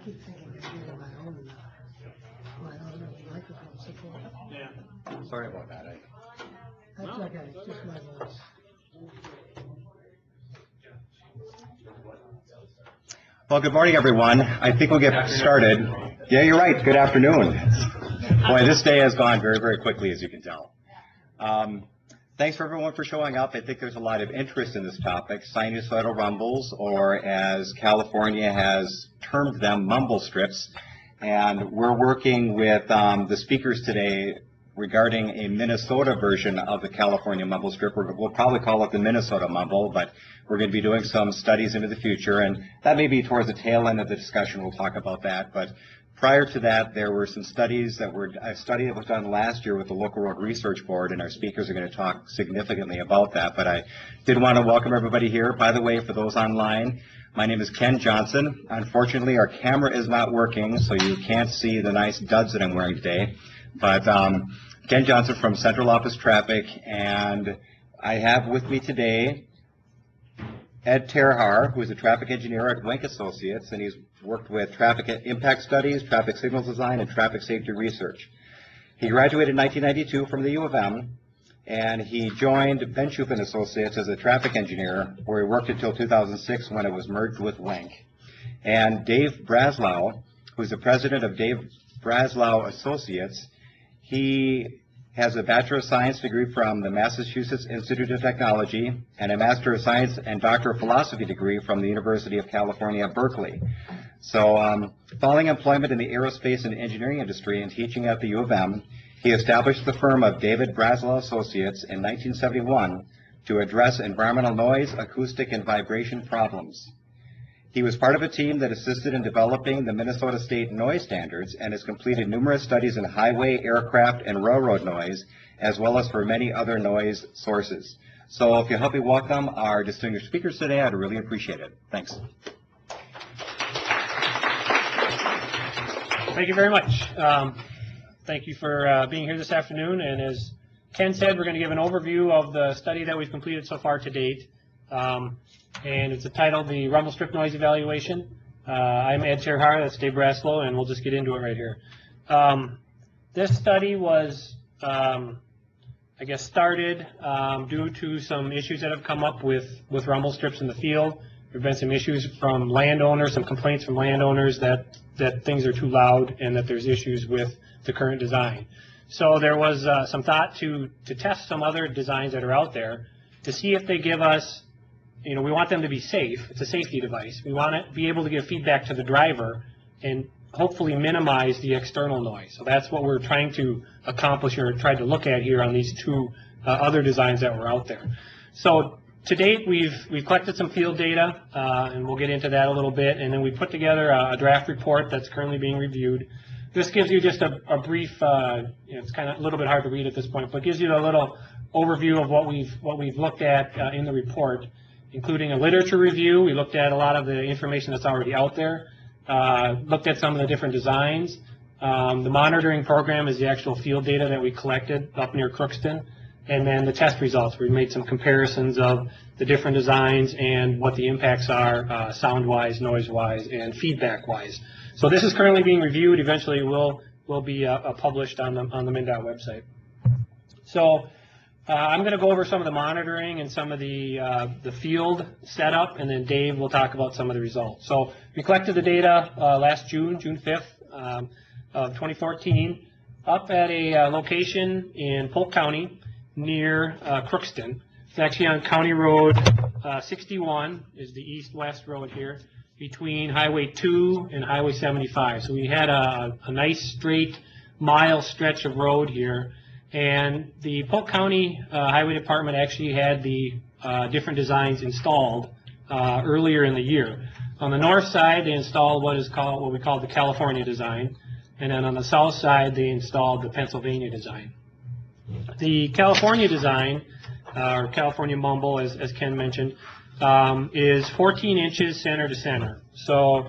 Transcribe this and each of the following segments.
keep thinking it's using my own microphone support. Yeah. Sorry about that. That's okay, it's just my voice. Well, good morning, everyone. I think we'll get started. Yeah, you're right. Good afternoon. Boy, this day has gone very, very quickly, as you can tell. Thanks for everyone for showing up. I think there's a lot of interest in this topic, sinusoidal rumbles, or as California has termed them, mumble strips. And we're working with the speakers today regarding a Minnesota version of the California mumble strip. We'll probably call it the Minnesota mumble, but we're going to be doing some studies into the future, and that may be towards the tail end of the discussion. We'll talk about that. But prior to that, there were some studies that were, a study that was done last year with the Local Road Research Board, and our speakers are going to talk significantly about that. But I did want to welcome everybody here. By the way, for those online, my name is Ken Johnson. Unfortunately, our camera is not working, so you can't see the nice duds that I'm wearing today. But Ken Johnson from Central Office Traffic, and I have with me today Ed Terhar, who is a traffic engineer at Wenck Associates, and he's worked with traffic impact studies, traffic signals design, and traffic safety research. He graduated in 1992 from the U of M, and he joined Benchuk and Associates as a traffic engineer, where he worked until 2006 when it was merged with Wenck. And Dave Breslau, who's the president of Dave Breslau Associates, he has a Bachelor of Science degree from the Massachusetts Institute of Technology and a Master of Science and Doctor of Philosophy degree from the University of California, Berkeley. So following employment in the aerospace and engineering industry and teaching at the U of M, he established the firm of David Breslau Associates in 1971 to address environmental noise, acoustic, and vibration problems. He was part of a team that assisted in developing the Minnesota State noise standards and has completed numerous studies in highway, aircraft, and railroad noise, as well as for many other noise sources. So if you help me welcome our distinguished speakers today, I'd really appreciate it. Thanks. Thank you very much. Thank you for being here this afternoon. And as Ken said, we're going to give an overview of the study that we've completed so far to date. And it's titled the Rumble Strip Noise Evaluation. I'm Ed Terhar, that's Dave Breslau, and we'll just get into it right here. This study was, I guess, started due to some issues that have come up with rumble strips in the field. There have been some issues from landowners, some complaints from landowners that things are too loud and that there's issues with the current design. So there was some thought to test some other designs that are out there to see if they give us, we want them to be safe. It's a safety device. We want to be able to give feedback to the driver and hopefully minimize the external noise. So that's what we're trying to accomplish or try to look at here on these two other designs that were out there. So to date, we've collected some field data, and we'll get into that a little bit, and then we put together a draft report that's currently being reviewed. This gives you just a brief, it's kind of a little bit hard to read at this point, but gives you a little overview of what we've looked at in the report, including a literature review. We looked at a lot of the information that's already out there, looked at some of the different designs. The monitoring program is the actual field data that we collected up near Crookston, and then the test results. We made some comparisons of the different designs and what the impacts are sound-wise, noise-wise, and feedback-wise. So this is currently being reviewed. Eventually it will be published on the MnDOT website. So I'm going to go over some of the monitoring and some of the field setup, and then Dave will talk about some of the results. So we collected the data last June 5th of 2014, up at a location in Polk County near Crookston. It's actually on County Road 61 is the east-west road here, between Highway 2 and Highway 75. So we had a nice straight mile stretch of road here. And the Polk County Highway Department actually had the different designs installed earlier in the year. On the north side, they installed what we call the California design, and then on the south side, they installed the Pennsylvania design. The California design, or California mumble, as Ken mentioned, is 14 inches center to center. So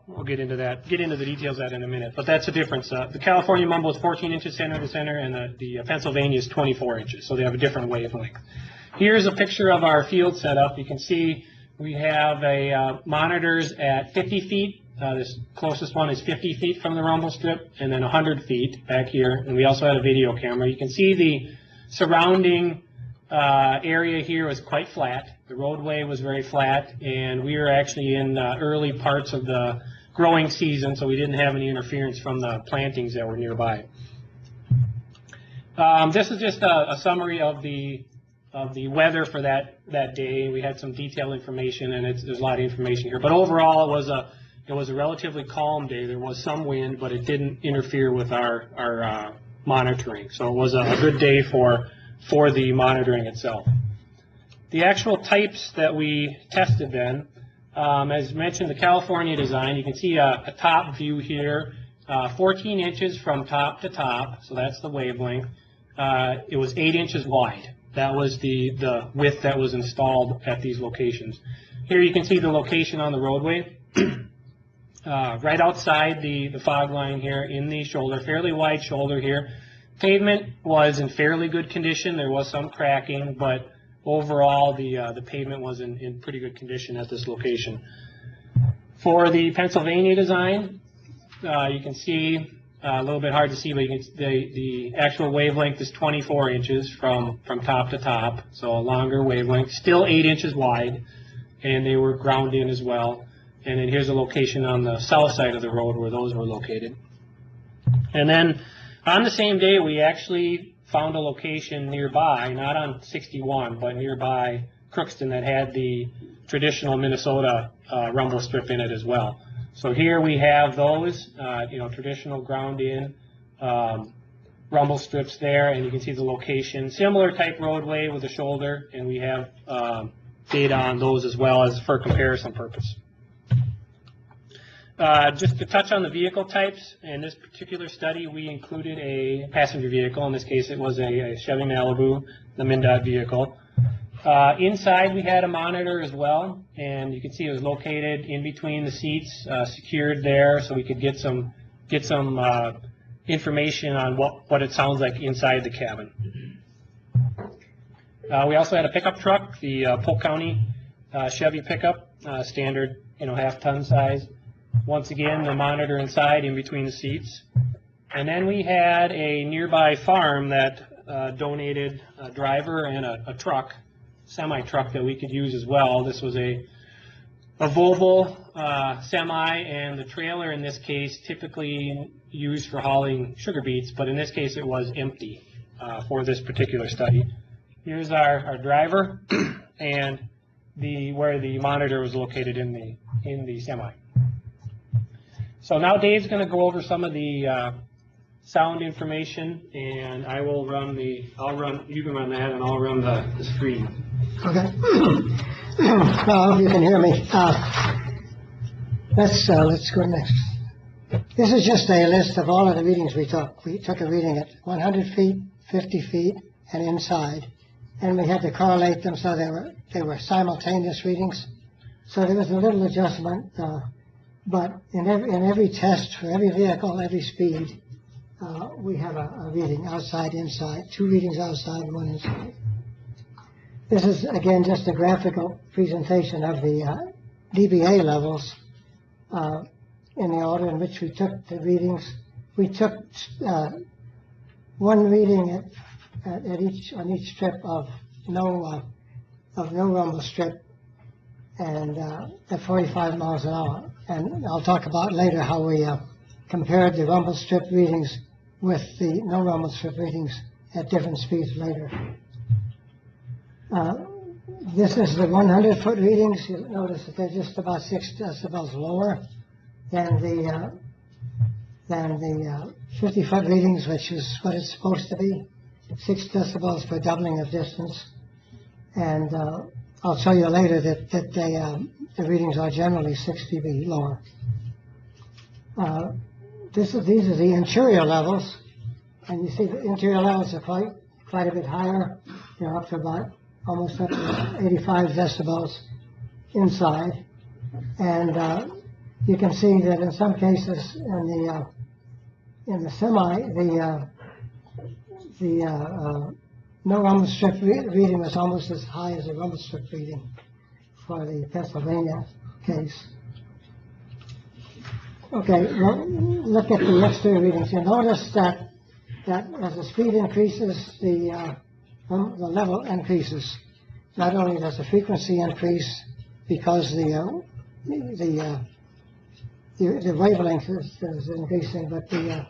we'll get into that. Get into the details of that in a minute. But that's the difference. The California mumble is 14 inches center to center, and the Pennsylvania is 24 inches. So they have a different wavelength. Here's a picture of our field setup. You can see we have monitors at 50 feet. This closest one is 50 feet from the rumble strip, and then 100 feet back here. And we also had a video camera. You can see the surrounding area here was quite flat. The roadway was very flat, and we were actually in early parts of the growing season, so we didn't have any interference from the plantings that were nearby. This is just a summary of the weather for that day. We had some detailed information, and there's a lot of information here. But overall, it was a relatively calm day. There was some wind, but it didn't interfere with our monitoring. So it was a good day for the monitoring itself. The actual types that we tested then, as mentioned, the California design, you can see a top view here, 14 inches from top to top, so that's the wavelength. It was 8 inches wide. That was the width that was installed at these locations. Here you can see the location on the roadway. Right outside the fog line here in the shoulder, fairly wide shoulder here. Pavement was in fairly good condition. There was some cracking, but overall the pavement was in pretty good condition at this location. For the Pennsylvania design, you can see, a little bit hard to see, but the actual wavelength is 24 inches from top to top, so a longer wavelength, still 8 inches wide, and they were ground in as well. And then here's a location on the south side of the road where those were located. And then on the same day, we actually found a location nearby, not on 61, but nearby Crookston, that had the traditional Minnesota rumble strip in it as well. So here we have those, traditional ground-in rumble strips there, and you can see the location. Similar type roadway with a shoulder, and we have data on those as well as for comparison purpose. Just to touch on the vehicle types, in this particular study, we included a passenger vehicle. In this case, it was a Chevy Malibu, the MnDOT vehicle. Inside, we had a monitor as well, and you can see it was located in between the seats, secured there, so we could get some information on what it sounds like inside the cabin. We also had a pickup truck, the Polk County Chevy pickup, standard, half-ton size. Once again, the monitor inside in between the seats. And then we had a nearby farm that donated a driver and a truck, semi-truck that we could use as well. This was a Volvo semi, and the trailer in this case typically used for hauling sugar beets, but in this case it was empty for this particular study. Here's our driver and where the monitor was located in the semi. So now Dave's going to go over some of the sound information, and I will you can run that, and I'll run the screen. Okay. Well, I hope you can hear me. Let's go next. This is just a list of all of the readings we took. We took a reading at 100 feet, 50 feet, and inside, and we had to correlate them so they were simultaneous readings. So there was a little adjustment, but in every test for every vehicle, every speed, we have a reading outside, inside, 2 readings outside and 1 inside. This is, again, just a graphical presentation of the dBA levels in the order in which we took the readings. We took one reading on each strip of no rumble strip, and at 45 miles an hour. And I'll talk about later how we compared the rumble strip readings with the no rumble strip readings at different speeds later. This is the 100-foot readings. You'll notice that they're just about 6 decibels lower than the 50-foot readings, which is what it's supposed to be, 6 decibels for doubling of distance. And I'll show you later that the readings are generally 6 dB lower. These are the interior levels, and you see the interior levels are quite a bit higher. They're up to about almost up to 85 decibels inside, and you can see that in some cases in the semi, the no rumble strip reading was almost as high as the rumble strip reading for the Pennsylvania case. Okay, well, look at the exterior readings. You notice that as the speed increases, the level increases. Not only does the frequency increase because the wavelength is increasing, but the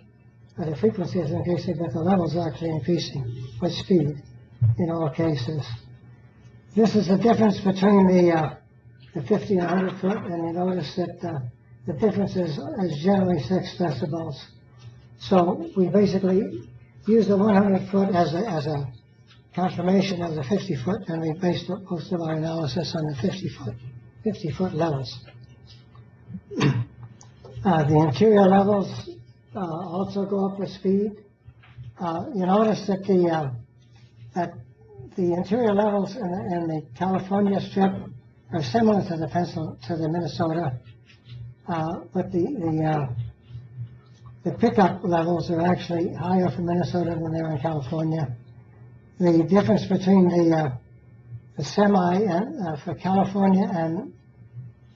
frequency is increasing, but the level is actually increasing with speed in all cases. This is the difference between the 50 and 100 foot, and you notice that the difference is generally 6 decibels. So we basically use the 100 foot as a confirmation of the 50 foot, and we based most of our analysis on the 50 foot levels. The interior levels also go up with speed. You notice that the interior levels in the California strip are similar to the Minnesota, but the pickup levels are actually higher for Minnesota than they are in California. The difference between the semi and for California and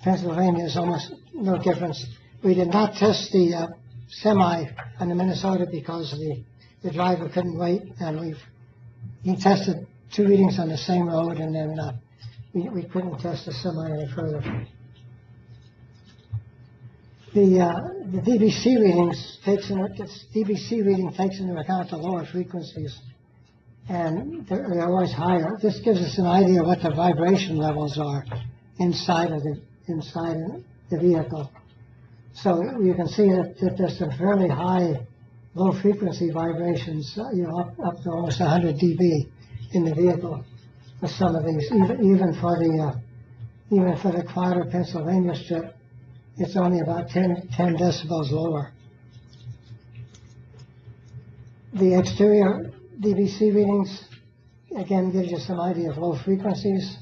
Pennsylvania is almost no difference. We did not test the semi on the Minnesota because the driver couldn't wait, and he tested 2 readings on the same road, and then we couldn't test the semi any further. The DBC reading takes into account the lower frequencies, and they're always higher. This gives us an idea of what the vibration levels are inside the vehicle. So you can see that there's some fairly high low frequency vibrations, up to almost 100 dB in the vehicle for some of these. Even for the quieter Pennsylvania strip, it's only about 10 decibels lower. The exterior DBC readings, again, gives you some idea of low frequencies.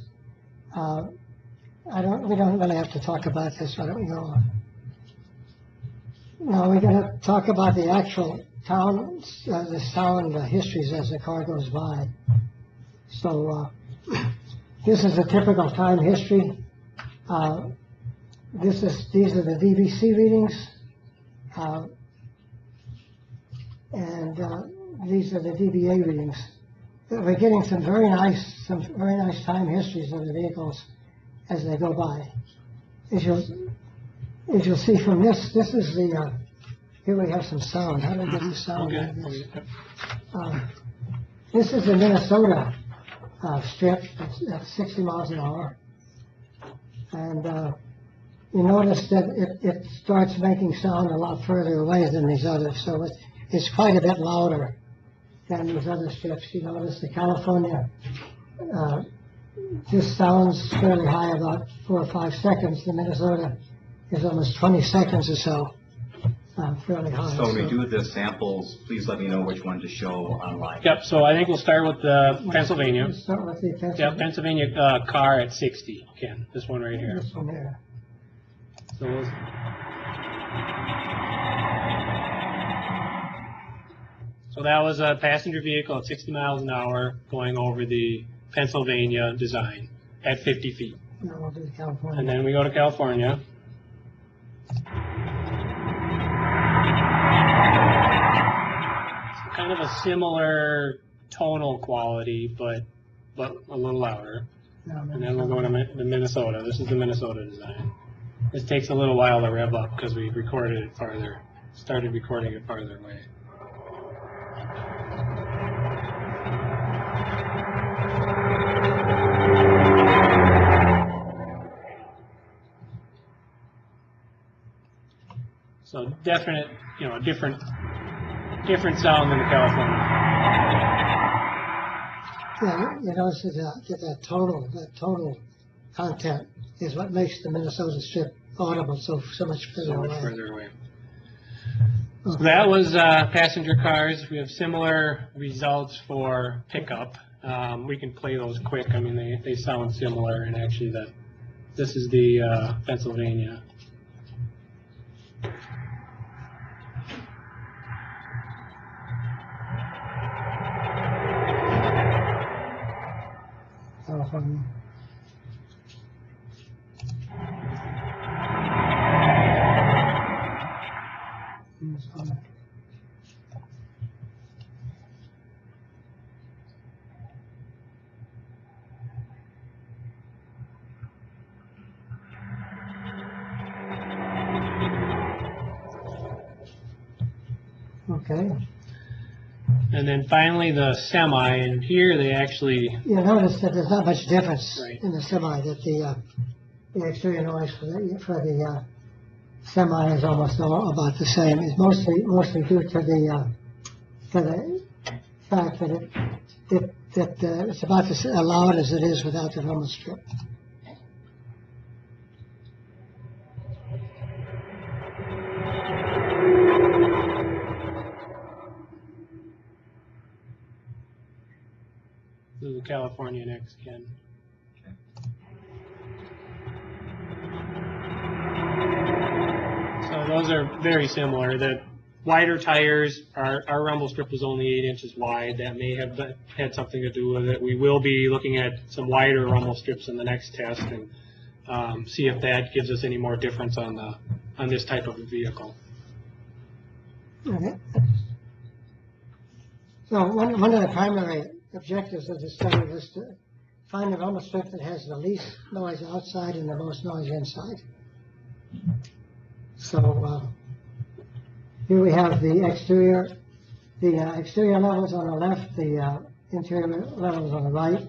We don't really have to talk about this. Why don't we go on? Now we're going to talk about the actual the sound histories as the car goes by. So this is a typical time history. These are the DBC readings, and these are the DBA readings. We're getting some very nice time histories of the vehicles as they go by. As you'll see from this is the here we have some sound. How do we get the sound like this? This is the Minnesota strip at 60 miles an hour, and you notice that it starts making sound a lot further away than these others, so it's quite a bit louder than these other strips. You notice the California just sounds fairly high, about 4 or 5 seconds. The Minnesota is almost 20 seconds or so, fairly high. So when we do the samples, please let me know which one to show online. Yep, so I think we'll start with the Pennsylvania. Let's start with the Pennsylvania. Yep, Pennsylvania car at 60, Ken, this one right here. This one here. So that was a passenger vehicle at 60 miles an hour going over the Pennsylvania design at 50 feet. Now we'll do California. And then we go to California. It's kind of a similar tonal quality, but a little louder. And then we'll go to the Minnesota. This is the Minnesota design. This takes a little while to rev up because we recorded it farther, started recording it farther away. So definite, different sound than the California. Yeah, you notice that total content is what makes the Minnesota strip audible so much further away. So that was passenger cars. We have similar results for pickup. We can play those quick. I mean, they sound similar, and actually this is the Pennsylvania. California. Okay. And then finally the semi, and here they actually, You notice that there's not much difference Right. in the semi, that the exterior noise for the semi is almost about the same. It's mostly due to the fact that it's about as loud as it is without the rumble strip. this is the California next, Ken. So those are very similar. The wider tires, our rumble strip was only 8 inches wide. That may have had something to do with it. We will be looking at some wider rumble strips in the next test and see if that gives us any more difference on this type of a vehicle. Okay. So one of the primary objectives of the study was to find a rumble strip that has the least noise outside and the most noise inside. So here we have the exterior levels on the left, the interior levels on the right.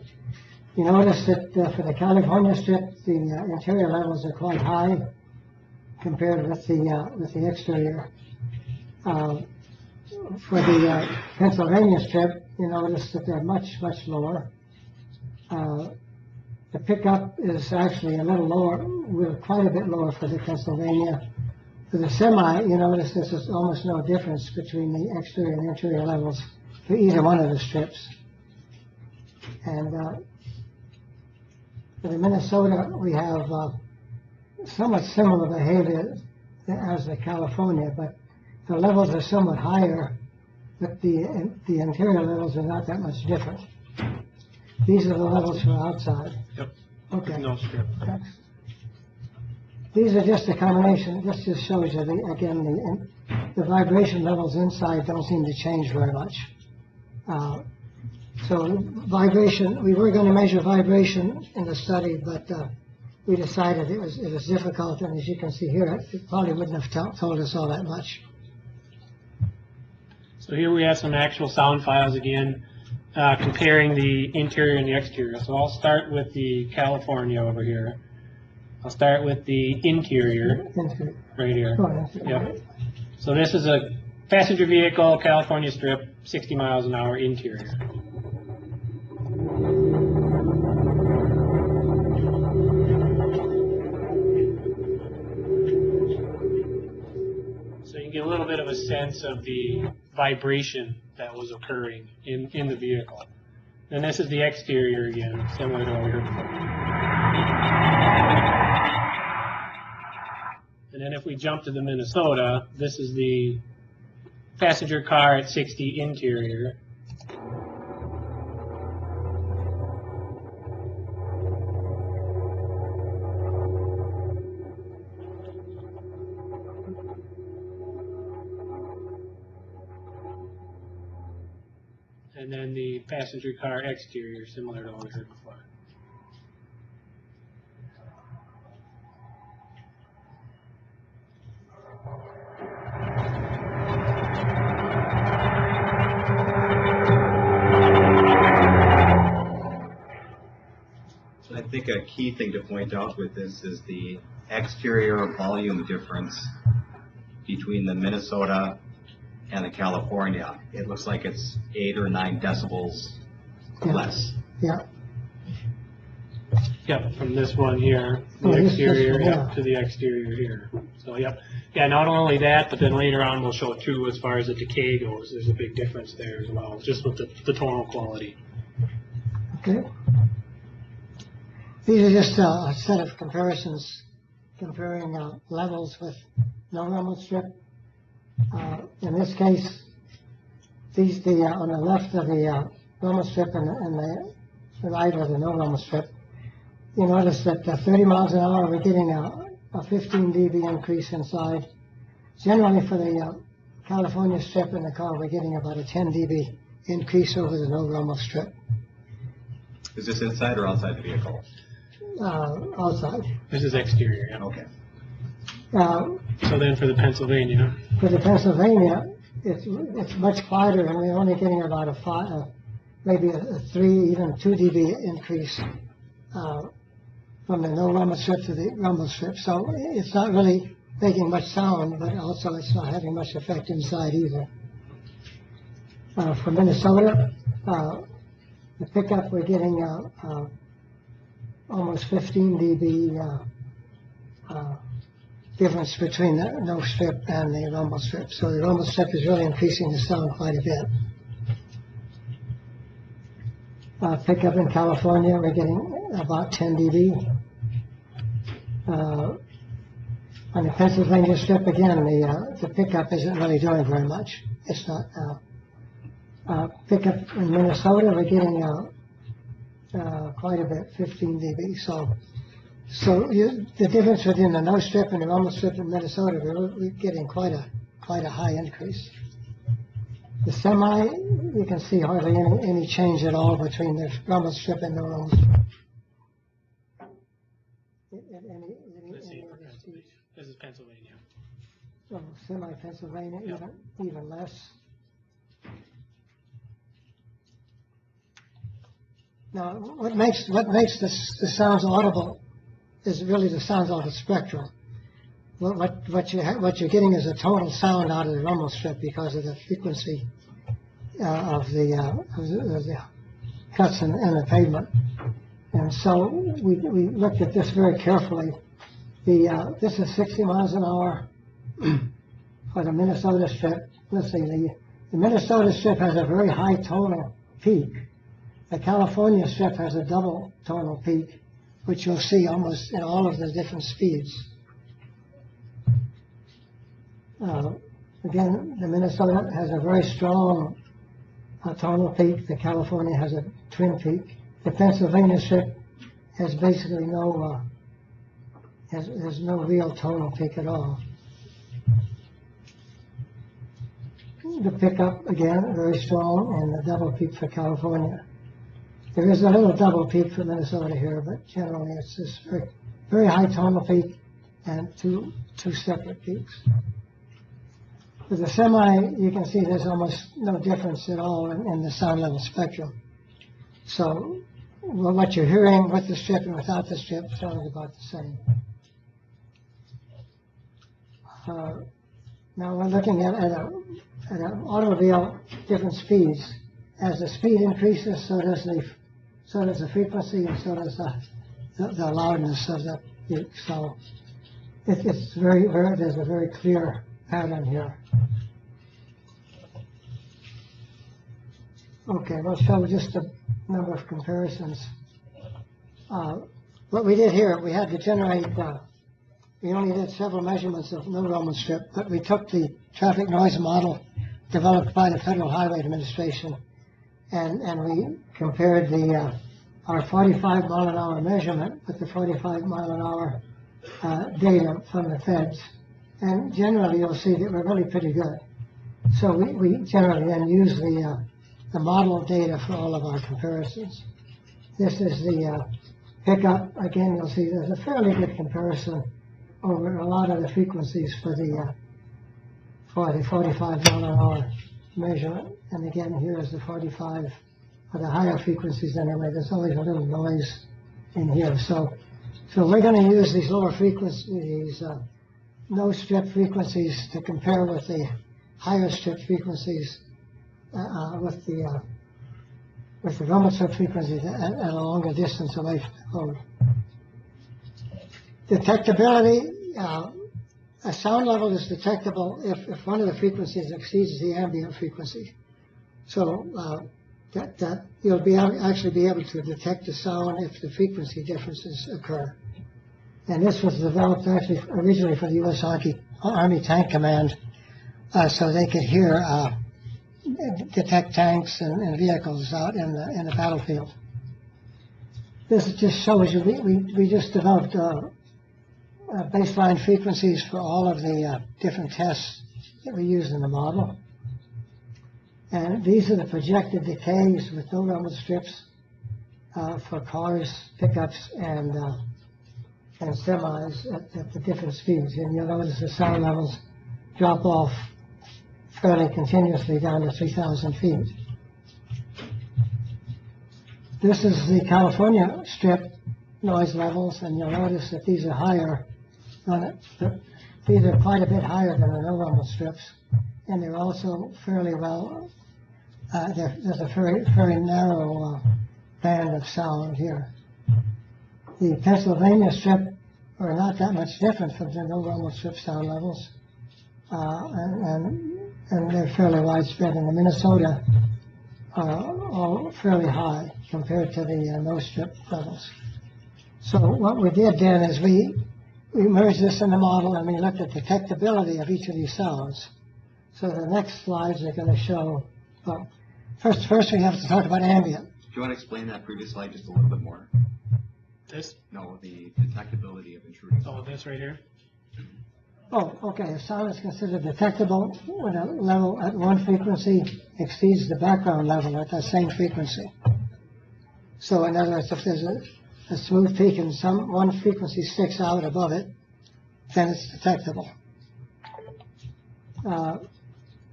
You notice that for the California strip, the interior levels are quite high compared with the exterior. For the Pennsylvania strip, you notice that they're much lower. The pickup is actually a little lower, quite a bit lower for the Pennsylvania. For the semi, you notice there's almost no difference between the exterior and interior levels for either one of the strips. And for the Minnesota, we have somewhat similar behavior as the California, but the levels are somewhat higher, but the interior levels are not that much different. These are the levels for outside. Yep. Okay. No strip. Thanks. These are just a combination. This just shows you, the vibration levels inside don't seem to change very much. So vibration, we were going to measure vibration in the study, but we decided it was difficult, and as you can see here, it probably wouldn't have told us all that much. So here we have some actual sound files again, comparing the interior and the exterior. So I'll start with the California over here. I'll start with the interior right here. Yep. So this is a passenger vehicle, California strip, 60 miles an hour interior. So you can get a little bit of a sense of the vibration that was occurring in the vehicle. And this is the exterior again, similar to what we heard before. And then if we jump to the Minnesota, this is the passenger car at 60 interior. And then the passenger car exterior, similar to what we heard before. I think a key thing to point out with this is the exterior volume difference between the Minnesota and the California. It looks like it's 8 or 9 decibels less. Yeah. Yep, from this one here, the Oh, this exterior, one, yeah. yep, to the exterior here. So, yep. Yeah, not only that, but then later on we'll show too, as far as the decay goes, there's a big difference there as well, just with the tonal quality. Okay. These are just a set of comparisons, comparing levels with no rumble strip. In this case, on the left of the rumble strip and the right or the no rumble strip, you notice that 30 miles an hour, we're getting a 15 dB increase inside. Generally for the California strip in the car, we're getting about a 10 dB increase over the no rumble strip. Is this inside or outside the vehicle? Outside. This is exterior, yeah. Okay. So then for the Pennsylvania, For the Pennsylvania, it's much quieter, and we're only getting about maybe a 3, even 2 dB increase from the no rumble strip to the rumble strip. So it's not really making much sound, but also it's not having much effect inside either. For Minnesota, the pickup, we're getting almost 15 dB difference between the no strip and the rumble strip. So the rumble strip is really increasing the sound quite a bit. Pickup in California, we're getting about 10 dB. On the Pennsylvania strip, again, the pickup isn't really doing very much. It's not. Pickup in Minnesota, we're getting quite a bit, 15 dB. So the difference between the no strip and the rumble strip in Minnesota, we're getting quite a high increase. The semi, you can see hardly any change at all between the rumble strip and the rumble strip. let's see for Pennsylvania. This is Pennsylvania. So semi Pennsylvania, Yep. even less. Now, what makes the sounds audible is really the sounds out of the spectrum. What you're getting is a total sound out of the rumble strip because of the frequency of the cuts in the pavement. And so we looked at this very carefully. This is 60 miles an hour for the Minnesota strip. Let's see, the Minnesota strip has a very high tonal peak. The California strip has a double tonal peak, which you'll see almost in all of the different speeds. Again, the Minnesota has a very strong tonal peak. The California has a twin peak. The Pennsylvania strip has basically has no real tonal peak at all. The pickup, again, very strong, and the double peak for California. There is a little double peak for Minnesota here, but generally it's this very, very high tonal peak and two separate peaks. With the semi, you can see there's almost no difference at all in the sound level spectrum. So what you're hearing with the strip and without the strip sounds about the same. Now we're looking at an automobile, different speeds. As the speed increases, so does the frequency, and so does the loudness of the peak. So it's there's a very clear pattern here. Okay, we'll show just a number of comparisons. What we did here, we had to generate, we only did several measurements of no rumble strip, but we took the traffic noise model developed by the Federal Highway Administration, and we compared our 45 mile an hour measurement with the 45 mile an hour data from the feds. And generally, you'll see that we're really pretty good. So we generally then use the model data for all of our comparisons. This is the pickup. Again, you'll see there's a fairly good comparison over a lot of the frequencies for the 45 mile an hour measurement. And again, here is the 45 for the higher frequencies anyway. There's always a little noise in here. So we're going to use these lower frequencies, no strip frequencies, to compare with the higher strip frequencies with the rumble strip frequencies at a longer distance away from the road. Detectability, a sound level is detectable if one of the frequencies exceeds the ambient frequency. So that you'll actually be able to detect the sound if the frequency differences occur. And this was developed actually originally for the U.S. Army Tank Command, so they could detect tanks and vehicles out in the battlefield. This just shows you, we just developed baseline frequencies for all of the different tests that we used in the model. And these are the projected decays with no rumble strips for cars, pickups, and semis at the different speeds. And you'll notice the sound levels drop off fairly continuously down to 3,000 feet. This is the California strip noise levels, and you'll notice that these are higher on it. These are quite a bit higher than the no rumble strips, and they're also fairly well. There's a very narrow band of sound here. The Pennsylvania strip are not that much different from the no rumble strip sound levels, and they're fairly widespread. In the Minnesota, all fairly high compared to the no strip levels. So what we did then is we merged this in the model, and we looked at detectability of each of these sounds. So the next slides are going to show. Well, first we have to talk about ambient. Do you want to explain that previous slide just a little bit more? This? No, the detectability of intruding. Oh, this right here? Oh, okay. A sound is considered detectable when a level at one frequency exceeds the background level at that same frequency. So in other words, if there's a smooth peak and one frequency sticks out above it, then it's detectable.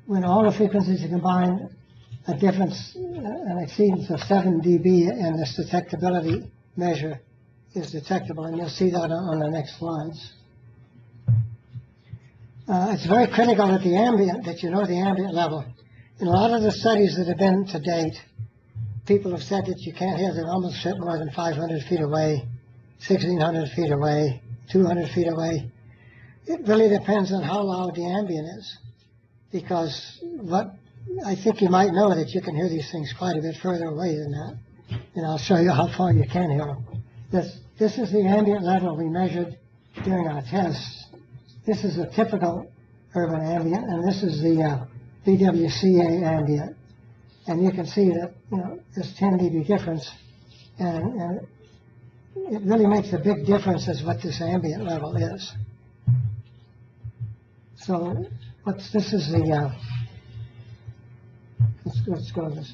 When all the frequencies are combined, a difference, an exceedance of 7 dB in this detectability measure is detectable, and you'll see that on the next slides. It's very critical that you know the ambient level. In a lot of the studies that have been to date, people have said that you can't hear the rumble strip more than 500 feet away, 1,600 feet away, 200 feet away. It really depends on how loud the ambient is, because I think you might know that you can hear these things quite a bit further away than that, and I'll show you how far you can hear them. This is the ambient level we measured during our tests. This is a typical urban ambient, and this is the BWCA ambient. And you can see that, this 10 dB difference, and it really makes a big difference as what this ambient level is. So this is the, let's go to this.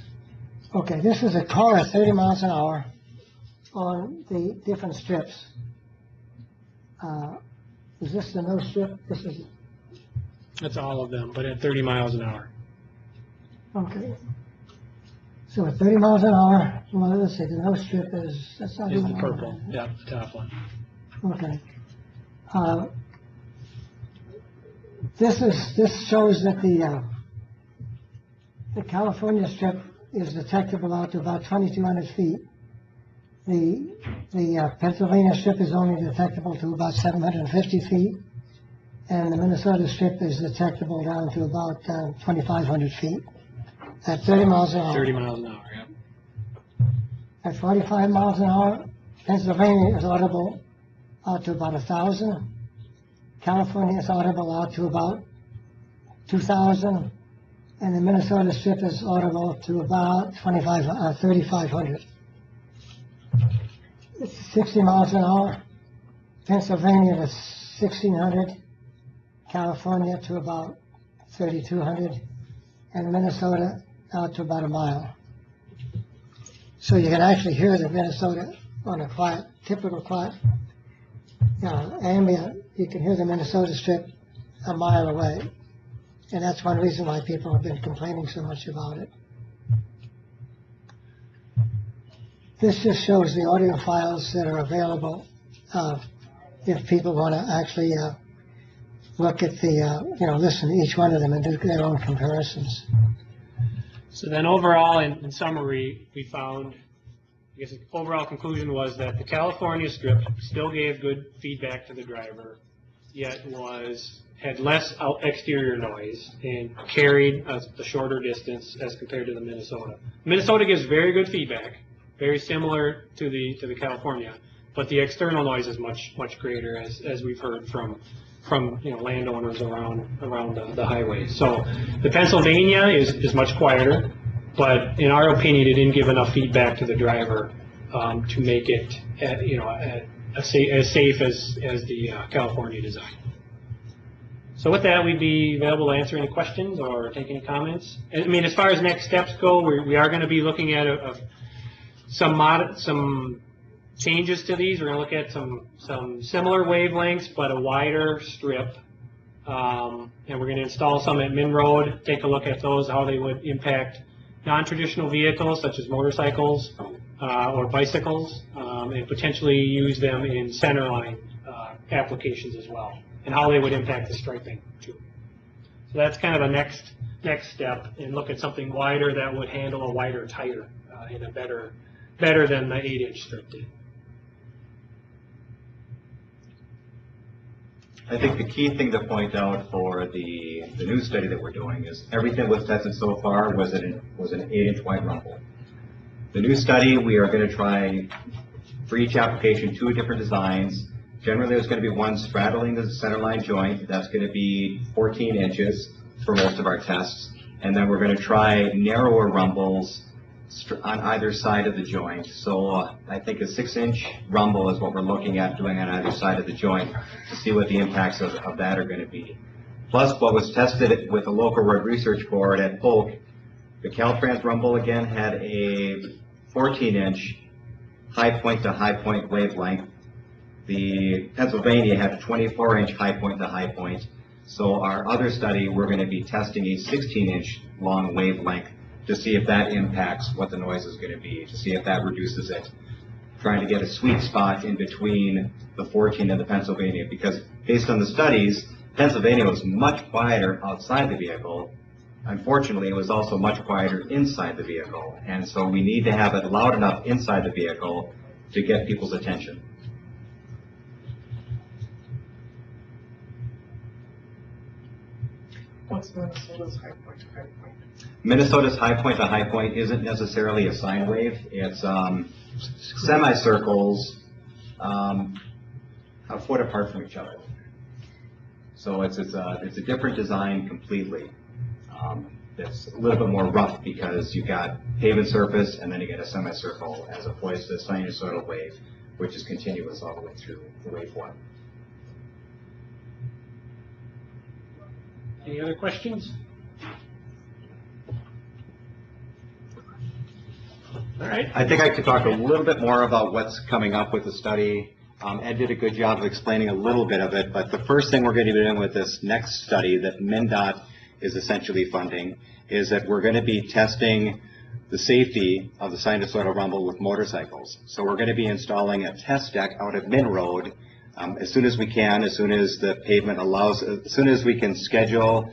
Okay, this is a car at 30 miles an hour on the different strips. Is this the no strip? This is. That's all of them, but at 30 miles an hour. Okay. So at 30 miles an hour, well, let's see, the no strip is, that's not Is even the purple, yeah, top one. Okay. This shows that the California strip is detectable out to about 2,200 feet. The Pennsylvania strip is only detectable to about 750 feet, and the Minnesota strip is detectable down to about 2,500 feet at 30 miles an hour. 30 miles an hour, yeah. At 45 miles an hour, Pennsylvania is audible out to about 1,000. California is audible out to about 2,000, and the Minnesota strip is audible to about 3,500. 60 miles an hour, Pennsylvania to 1,600, California to about 3,200, and Minnesota out to about a mile. So you can actually hear the Minnesota on a typical quiet ambient. You can hear the Minnesota strip a mile away, and that's one reason why people have been complaining so much about it. This just shows the audio files that are available if people want to actually look at listen to each one of them and do their own comparisons. So then overall, in summary, we found, I guess the overall conclusion was that the California strip still gave good feedback to the driver, yet had less exterior noise and carried a shorter distance as compared to the Minnesota. Minnesota gives very good feedback, very similar to the California, but the external noise is much greater, as we've heard from landowners around the highway. So the Pennsylvania is much quieter, but in our opinion, it didn't give enough feedback to the driver to make it, as safe as the California design. So with that, we'd be available to answer any questions or take any comments. I mean, as far as next steps go, we are going to be looking at some changes to these. We're going to look at some similar wavelengths, but a wider strip. And we're going to install some at MnRoad, take a look at those, how they would impact non-traditional vehicles such as motorcycles or bicycles, and potentially use them in centerline applications as well, and how they would impact the striping too. So that's kind of a next step, and look at something wider that would handle a wider tire in a better than the 8-inch strip did. I think the key thing to point out for the new study that we're doing is everything that was tested so far was an 8-inch wide rumble. The new study, we are going to try for each application 2 different designs. Generally, there's going to be one straddling the centerline joint. That's going to be 14 inches for most of our tests. And then we're going to try narrower rumbles on either side of the joint. So I think a 6-inch rumble is what we're looking at doing on either side of the joint to see what the impacts of that are going to be. Plus, what was tested with the local road research board at Polk, the Caltrans rumble again had a 14-inch high point to high point wavelength. The Pennsylvania had a 24-inch high point to high point. So our other study, we're going to be testing a 16-inch long wavelength to see if that impacts what the noise is going to be, to see if that reduces it. Trying to get a sweet spot in between the 14 and the Pennsylvania, because based on the studies, Pennsylvania was much quieter outside the vehicle. Unfortunately, it was also much quieter inside the vehicle, and so we need to have it loud enough inside the vehicle to get people's attention. What's Minnesota's high point to high point? Minnesota's high point to high point isn't necessarily a sine wave. It's semicircles a foot apart from each other. So it's a different design completely. It's a little bit more rough because you got pavement surface and then you get a semicircle as opposed to a sinusoidal wave, which is continuous all the way through the waveform. Any other questions? All right. I think I could talk a little bit more about what's coming up with the study. Ed did a good job of explaining a little bit of it, but the first thing we're going to be doing with this next study that MnDOT is essentially funding is that we're going to be testing the safety of the sinusoidal rumble with motorcycles. So we're going to be installing a test deck out at MnRoad as soon as we can, as soon as the pavement allows, as soon as we can schedule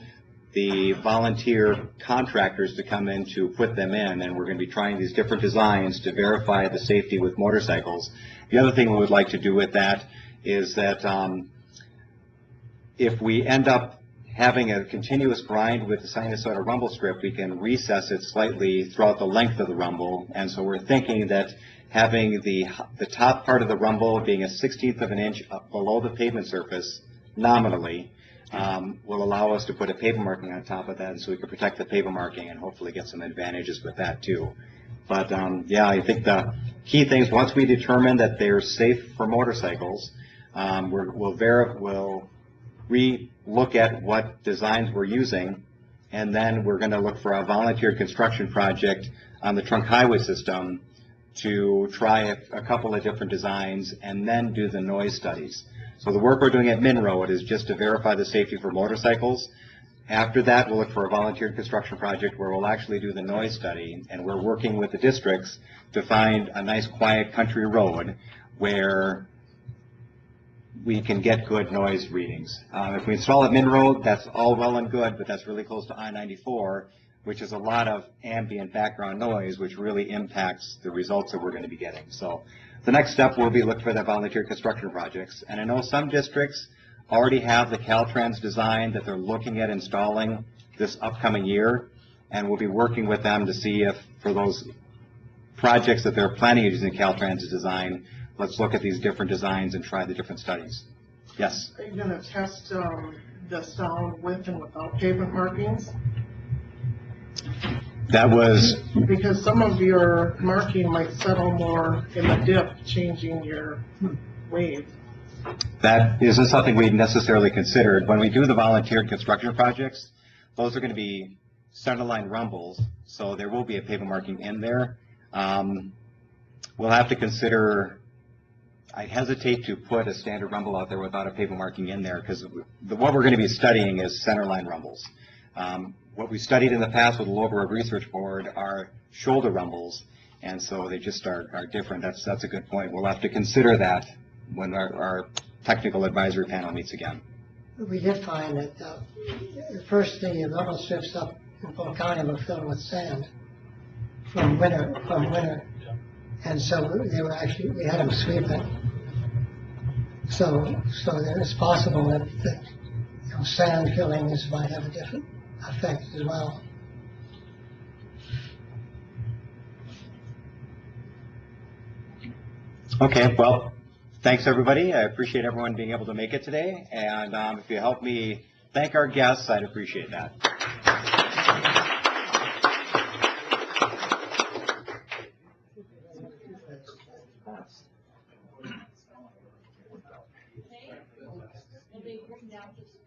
the volunteer contractors to come in to put them in, and we're going to be trying these different designs to verify the safety with motorcycles. The other thing we would like to do with that is that if we end up having a continuous grind with the sinusoidal rumble strip, we can recess it slightly throughout the length of the rumble, and so we're thinking that having the top part of the rumble being a 1/16 of an inch up below the pavement surface nominally will allow us to put a pavement marking on top of that, and so we can protect the pavement marking and hopefully get some advantages with that too. But yeah, I think the key things, once we determine that they're safe for motorcycles, we'll re-look at what designs we're using, and then we're going to look for a volunteer construction project on the trunk highway system to try a couple of different designs and then do the noise studies. So the work we're doing at MnRoad is just to verify the safety for motorcycles. After that, we'll look for a volunteer construction project where we'll actually do the noise study, and we're working with the districts to find a nice quiet country road where we can get good noise readings. If we install at MnRoad, that's all well and good, but that's really close to I-94, which is a lot of ambient background noise, which really impacts the results that we're going to be getting. So the next step will be look for the volunteer construction projects. And I know some districts already have the Caltrans design that they're looking at installing this upcoming year, and we'll be working with them to see if for those projects that they're planning to use in Caltrans design, let's look at these different designs and try the different studies. Yes? Are you going to test the sound with and without pavement markings? That was, Because some of your marking might settle more in the dip, changing your wave. that isn't something we necessarily considered. When we do the volunteered construction projects, those are going to be centerline rumbles, so there will be a pavement marking in there. We'll have to consider, I hesitate to put a standard rumble out there without a pavement marking in there, because what we're going to be studying is centerline rumbles. What we studied in the past with the Local Road Research Board are shoulder rumbles, and so they just are different. That's a good point. We'll have to consider that when our technical advisory panel meets again. We did find that at first the rumble strips up in Polk County were filled with sand from winter. And so they were actually, we had them sweep it. So it's possible that sand fillings might have a different effect as well. Okay, well, thanks everybody. I appreciate everyone being able to make it today. And if you help me thank our guests, I'd appreciate that. Okay.